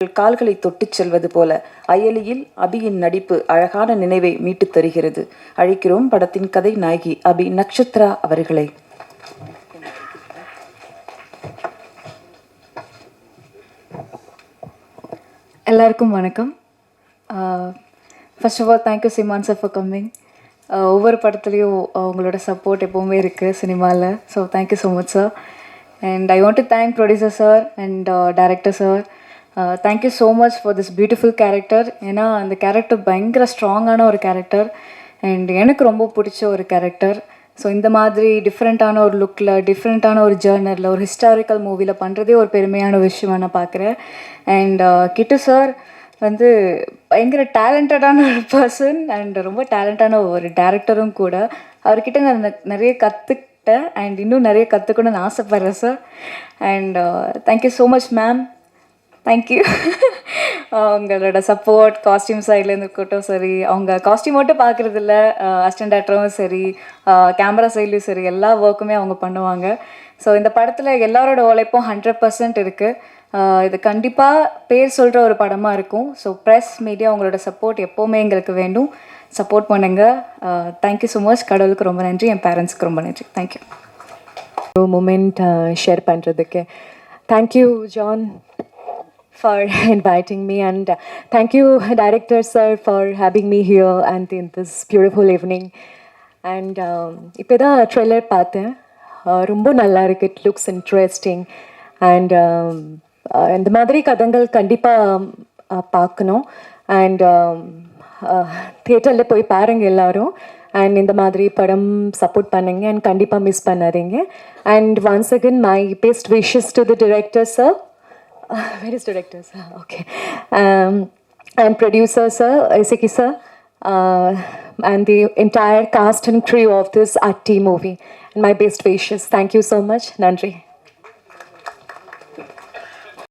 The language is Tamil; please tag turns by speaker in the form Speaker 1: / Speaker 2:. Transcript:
Speaker 1: கால்களை தொட்டுச் செல்வது போல அயலியில் அபியின் நடிப்பு அழகான நினைவை மீட்டுத் தருகிறது. அழைக்கிறோம் படத்தின் கதை நாயகி அபி நக்ஷத்ரா அவர்களை.
Speaker 2: எல்லாருக்கும் வணக்கம். First of all thank you Seeman sir for coming. ஒவ்வொரு படத்துலேயும் உங்களோட சப்போர்ட் எப்போவுமே இருக்குது சினிமாவில். So thank you so much sir. And I want to thank producer sir and director sir. Thank you so much for this beautiful character. ஏன்னா அந்த கேரக்டர் பயங்கர ஸ்ட்ராங்கான ஒரு கேரக்டர் அண்ட் எனக்கு ரொம்ப பிடிச்ச ஒரு கேரக்டர். ஸோ இந்த மாதிரி டிஃப்ரெண்ட்டான ஒரு லுக்கில், டிஃப்ரெண்ட்டான ஒரு ஜேர்னரில், ஒரு ஹிஸ்டாரிக்கல் மூவியில் பண்ணுறதே ஒரு பெருமையான விஷயமாக நான் பார்க்குறேன். அண்ட் கிட்டு சார் வந்து பயங்கர டேலண்டடான ஒரு பர்சன் அண்ட் ரொம்ப டேலண்டான ஒரு டேரக்டரும் கூட. அவர்கிட்ட நான் நிறைய கற்றுக்கிட்டேன் அண்ட் இன்னும் நிறைய கற்றுக்கணும்னு ஆசைப்பட்றேன் sir. And thank you so much ma'am. Thank you. உங்களோட சப்போர்ட் காஸ்டியூம் சைட்லேருந்து இருக்கட்டும் சரி, அவங்க காஸ்டியூம் மட்டும் பார்க்குறதில்ல, அசிஸ்டன்ட் டேரக்டரும் சரி, கேமரா சைட்லேயும் சரி, எல்லா ஒர்க்குமே அவங்க பண்ணுவாங்க. ஸோ இந்த படத்தில் எல்லாரோட உழைப்பும் 100% இருக்குது. இது கண்டிப்பாக பேர் சொல்கிற ஒரு படமாக இருக்கும். ஸோ ப்ரெஸ் மீடியா உங்களோட சப்போர்ட் எப்போவுமே எங்களுக்கு வேண்டும். சப்போர்ட் பண்ணுங்கள். Thank you so much. கடவுளுக்கு ரொம்ப நன்றி, என் பேரண்ட்ஸ்க்கு ரொம்ப நன்றி. தேங்க்யூ.
Speaker 3: மூமெண்ட் ஷேர் பண்ணுறதுக்கு thank you John for inviting me, and thank you director sir for having me here and in this beautiful evening. And இப்போதா ட்ரெய்லர் பார்த்தேன், ரொம்ப நல்லா இருக்கு. இட் லுக்ஸ் இன்ட்ரெஸ்டிங் அண்ட் இந்த மாதிரி கதைகள் கண்டிப்பாக பார்க்கணும். அண்ட் தியேட்டரில் போய் பாருங்க எல்லாரும். அண்ட் இந்த மாதிரி படம் சப்போர்ட் பண்ணுங்க அண்ட் கண்டிப்பாக மிஸ் பண்ணாதீங்க. And once again my best wishes to the director sir. Where is director sir? Okay. And producer sir, Iseki sir, and the entire cast and crew of this Atti movie. And my best wishes. Thank you so much. Nandri.